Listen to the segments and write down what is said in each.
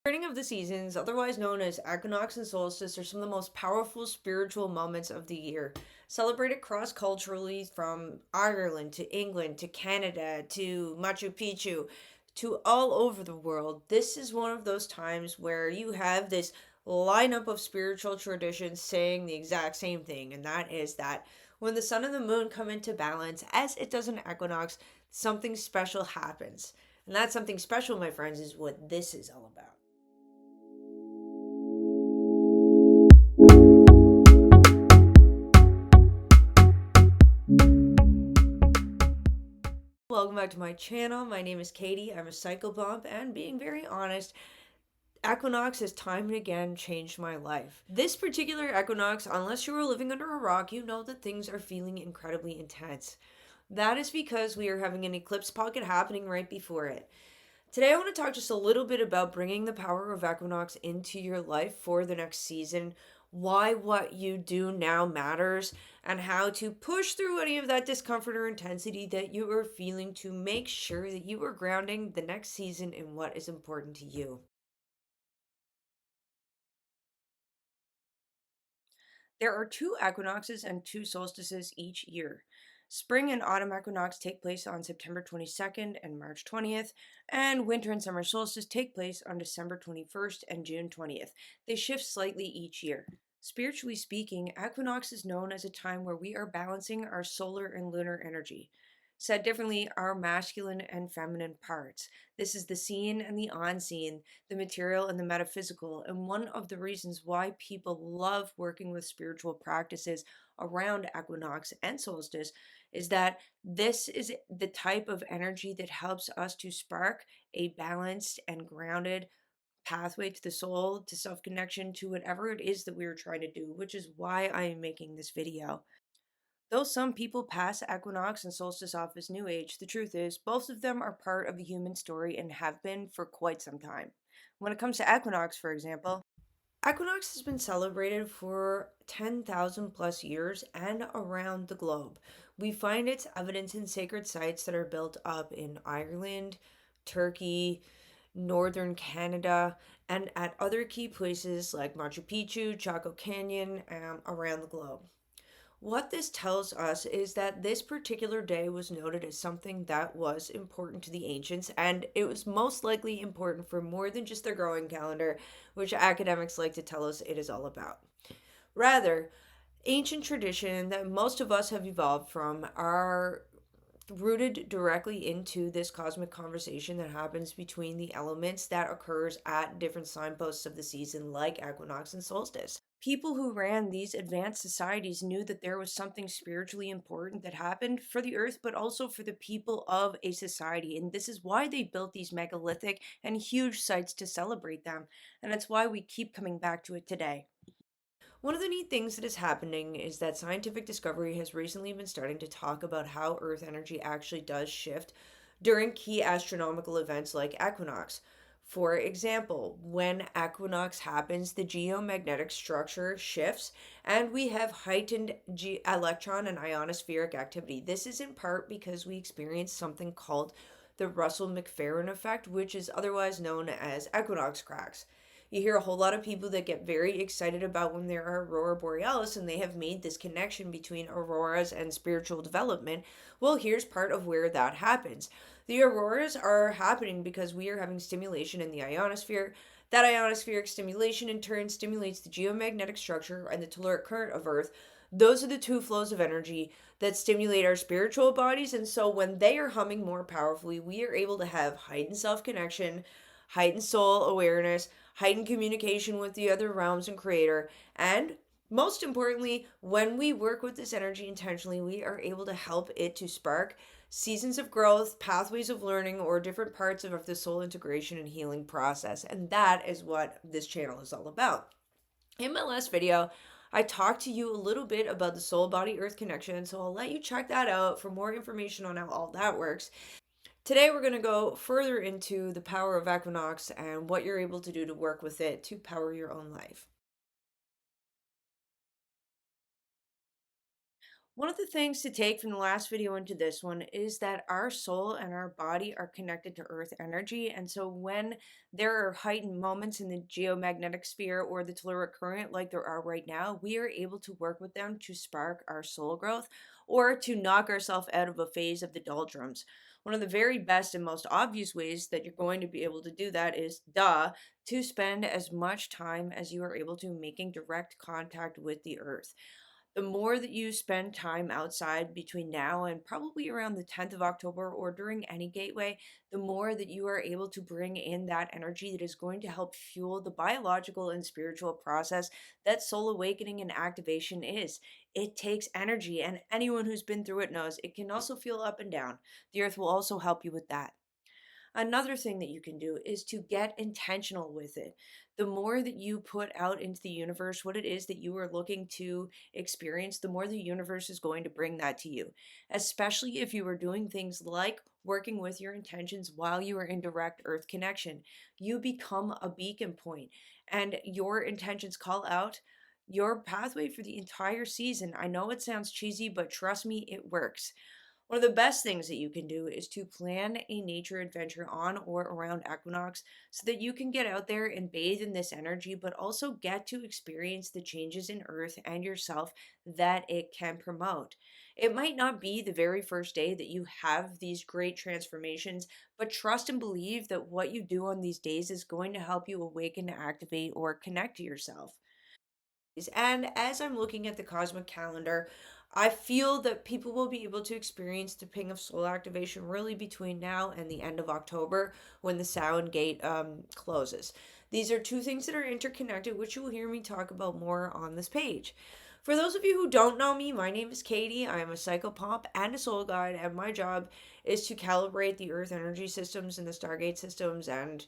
Turning of the seasons, otherwise known as equinox and solstice, are some of the most powerful spiritual moments of the year. Celebrated cross culturally from Ireland to England to Canada to Machu Picchu to all over the world, this is one of those times where you have this lineup of spiritual traditions saying the exact same thing, and that is that when the sun and the moon come into balance, as it does an equinox, something special happens. And that something special, my friends, is what this is all about. Welcome back to my channel. My name is Katie. I'm a psychopomp, and being very honest, Equinox has time and again changed my life. This particular equinox, unless you were living under a rock, you know that things are feeling incredibly intense. That is because we are having an eclipse pocket happening right before it. Today, I want to talk just a little bit about bringing the power of Equinox into your life for the next season, why what you do now matters, and how to push through any of that discomfort or intensity that you are feeling to make sure that you are grounding the next season in what is important to you. There are two equinoxes and two solstices each year. Spring and autumn equinox take place on September 22nd and March 20th, and winter and summer solstice take place on December 21st and June 20th. They shift slightly each year. Spiritually speaking, equinox is known as a time where we are balancing our solar and lunar energy. Said differently, our masculine and feminine parts. This is the seen and the unseen, the material and the metaphysical. And one of the reasons why people love working with spiritual practices around equinox and solstice is that this is the type of energy that helps us to spark a balanced and grounded pathway to the soul, to self connection, to whatever it is that we are trying to do, which is why I am making this video. Though some people pass equinox and solstice off as new age, the truth is both of them are part of the human story and have been for quite some time. When it comes to equinox, for example, equinox has been celebrated for 10,000 plus years and around the globe. We find its evidence in sacred sites that are built up in Ireland, Turkey, northern Canada, and at other key places like Machu Picchu, Chaco Canyon, around the globe. What this tells us is that this particular day was noted as something that was important to the ancients, and it was most likely important for more than just their growing calendar, which academics like to tell us it is all about. Rather, ancient tradition that most of us have evolved from are rooted directly into this cosmic conversation that happens between the elements that occurs at different signposts of the season, like equinox and solstice. People who ran these advanced societies knew that there was something spiritually important that happened for the earth, but also for the people of a society. And this is why they built these megalithic and huge sites to celebrate them. And that's why we keep coming back to it today. One of the neat things that is happening is that scientific discovery has recently been starting to talk about how Earth energy actually does shift during key astronomical events like equinox. For example, when equinox happens, the geomagnetic structure shifts and we have heightened electron and ionospheric activity. This is in part because we experience something called the Russell McFerrin effect, which is otherwise known as equinox cracks. You hear a whole lot of people that get very excited about when there are aurora borealis and they have made this connection between auroras and spiritual development. Well, here's part of where that happens. The auroras are happening because we are having stimulation in the ionosphere. That ionospheric stimulation in turn stimulates the geomagnetic structure and the telluric current of Earth. Those are the two flows of energy that stimulate our spiritual bodies. And so when they are humming more powerfully, we are able to have heightened self connection, heightened soul awareness, heightened communication with the other realms and creator, and most importantly, when we work with this energy intentionally, we are able to help it to spark seasons of growth, pathways of learning, or different parts of the soul integration and healing process. And that is what this channel is all about. In my last video, I talked to you a little bit about the soul body earth connection, so I'll let you check that out for more information on how all that works. Today, we're going to go further into the power of Equinox and what you're able to do to work with it to power your own life. One of the things to take from the last video into this one is that our soul and our body are connected to earth energy. And so when there are heightened moments in the geomagnetic sphere or the telluric current, like there are right now, we are able to work with them to spark our soul growth or to knock ourselves out of a phase of the doldrums. One of the very best and most obvious ways that you're going to be able to do that is, to spend as much time as you are able to making direct contact with the earth. The more that you spend time outside between now and probably around the 10th of October or during any gateway, the more that you are able to bring in that energy that is going to help fuel the biological and spiritual process that soul awakening and activation is. It takes energy, and anyone who's been through it knows it can also feel up and down. The earth will also help you with that. Another thing that you can do is to get intentional with it. The more that you put out into the universe what it is that you are looking to experience, the more the universe is going to bring that to you. Especially if you are doing things like working with your intentions while you are in direct earth connection. You become a beacon point and your intentions call out your pathway for the entire season. I know it sounds cheesy, but trust me, it works. One of the best things that you can do is to plan a nature adventure on or around equinox so that you can get out there and bathe in this energy, but also get to experience the changes in earth and yourself that it can promote. It might not be the very first day that you have these great transformations, but trust and believe that what you do on these days is going to help you awaken, activate, or connect to yourself. And as I'm looking at the cosmic calendar, I feel that people will be able to experience the ping of soul activation really between now and the end of October when the Sound Gate closes. These are two things that are interconnected, which you will hear me talk about more on this page. For those of you who don't know me, my name is Katie. I am a psychopomp and a soul guide, and my job is to calibrate the Earth energy systems and the Stargate systems and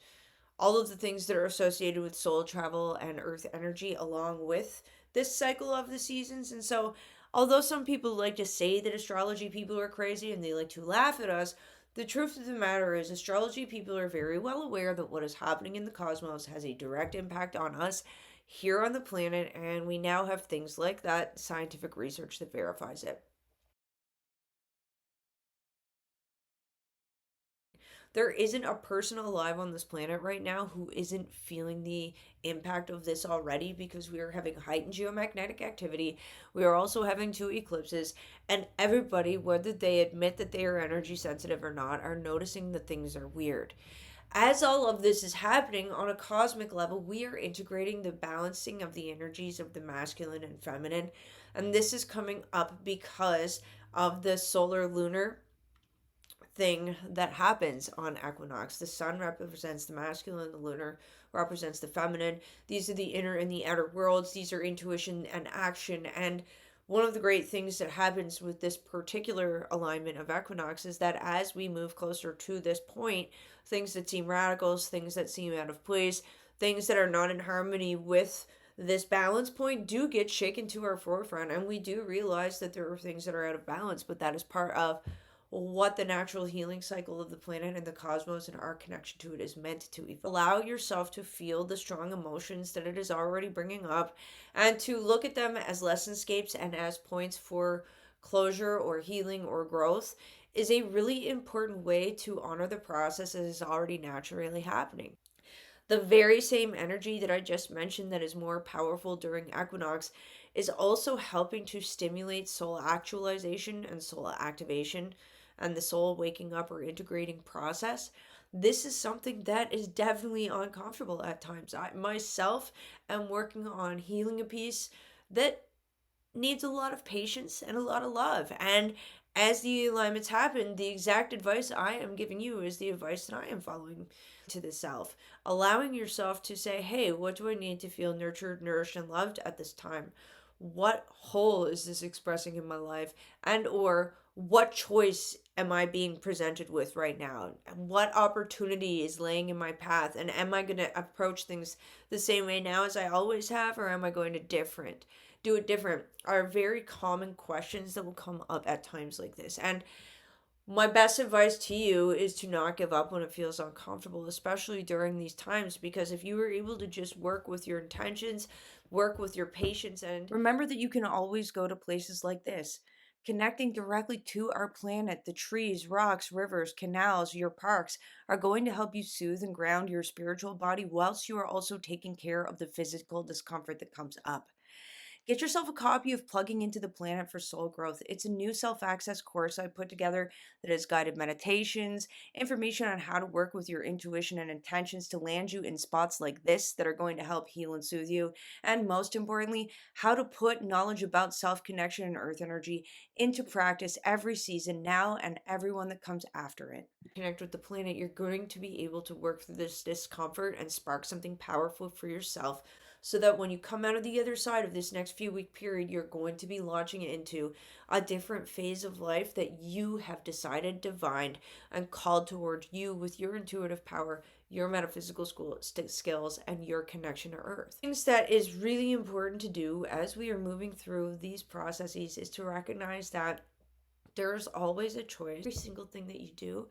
all of the things that are associated with soul travel and earth energy along with this cycle of the seasons. And so, although some people like to say that astrology people are crazy and they like to laugh at us, the truth of the matter is, astrology people are very well aware that what is happening in the cosmos has a direct impact on us here on the planet, and we now have things like that scientific research that verifies it. There isn't a person alive on this planet right now who isn't feeling the impact of this already because we are having heightened geomagnetic activity. We are also having two eclipses, and everybody, whether they admit that they are energy sensitive or not, are noticing that things are weird. As all of this is happening on a cosmic level, we are integrating the balancing of the energies of the masculine and feminine. And this is coming up because of the solar lunar thing that happens on equinox. The sun represents the masculine, the lunar represents the feminine. These are the inner and the outer worlds. These are intuition and action. And one of the great things that happens with this particular alignment of equinox is that as we move closer to this point, things that seem radicals, things that seem out of place, things that are not in harmony with this balance point do get shaken to our forefront, and we do realize that there are things that are out of balance, but that is part of what the natural healing cycle of the planet and the cosmos and our connection to it is meant to evolve. Allow yourself to feel the strong emotions that it is already bringing up and to look at them as lessonscapes and as points for closure or healing or growth is a really important way to honor the process that is already naturally happening. The very same energy that I just mentioned that is more powerful during equinox is also helping to stimulate soul actualization and soul activation and the soul waking up or integrating process. This is something that is definitely uncomfortable at times. I myself am working on healing a piece that needs a lot of patience and a lot of love. And as the alignments happen, the exact advice I am giving you is the advice that I am following to the self. Allowing yourself to say, hey, what do I need to feel nurtured, nourished, and loved at this time? What hole is this expressing in my life? And or what choice am I being presented with right now? And what opportunity is laying in my path? And am I going to approach things the same way now as I always have, or am I going to do it different are very common questions that will come up at times like this. And my best advice to you is to not give up when it feels uncomfortable, especially during these times, because if you were able to just work with your intentions, work with your patience, and remember that you can always go to places like this. Connecting directly to our planet, the trees, rocks, rivers, canals, your parks are going to help you soothe and ground your spiritual body whilst you are also taking care of the physical discomfort that comes up. Get yourself a copy of Plugging into the Planet for Soul Growth. It's a new self access course I put together that has guided meditations, information on how to work with your intuition and intentions to land you in spots like this that are going to help heal and soothe you. And most importantly, how to put knowledge about self connection and earth energy into practice every season now and everyone that comes after it. Connect with the planet, you're going to be able to work through this discomfort and spark something powerful for yourself so that when you come out of the other side of this next few week period, you're going to be launching into a different phase of life that you have decided divined and called towards you with your intuitive power, your metaphysical skills, and your connection to earth. Things that is really important to do as we are moving through these processes is to recognize that there's always a choice. Every single thing that you do,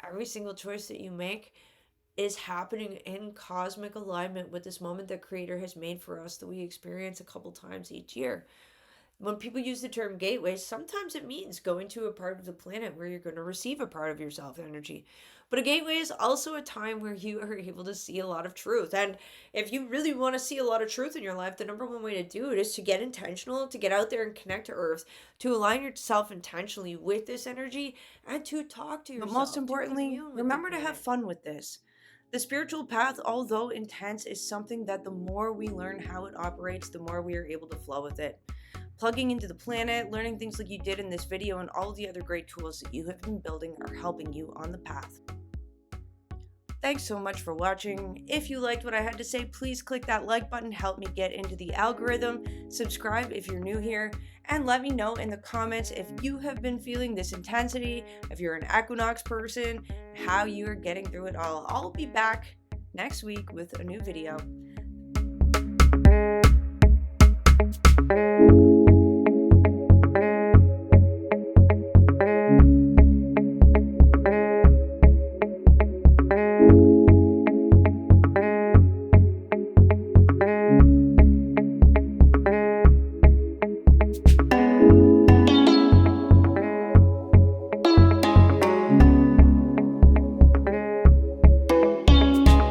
every single choice that you make is happening in cosmic alignment with this moment that Creator has made for us that we experience a couple times each year. When people use the term gateway, sometimes it means going to a part of the planet where you're going to receive a part of yourself energy. But a gateway is also a time where you are able to see a lot of truth. And if you really want to see a lot of truth in your life, the number one way to do it is to get intentional, to get out there and connect to Earth, to align yourself intentionally with this energy, and to talk to yourself. But most importantly, remember to have fun with this. The spiritual path, although intense, is something that the more we learn how it operates, the more we are able to flow with it. Plugging into the planet, learning things like you did in this video, and all the other great tools that you have been building are helping you on the path. Thanks so much for watching. If you liked what I had to say, please click that like button, help me get into the algorithm, subscribe if you're new here, and let me know in the comments if you have been feeling this intensity, if you're an Equinox person, how you are getting through it all. I'll be back next week with a new video.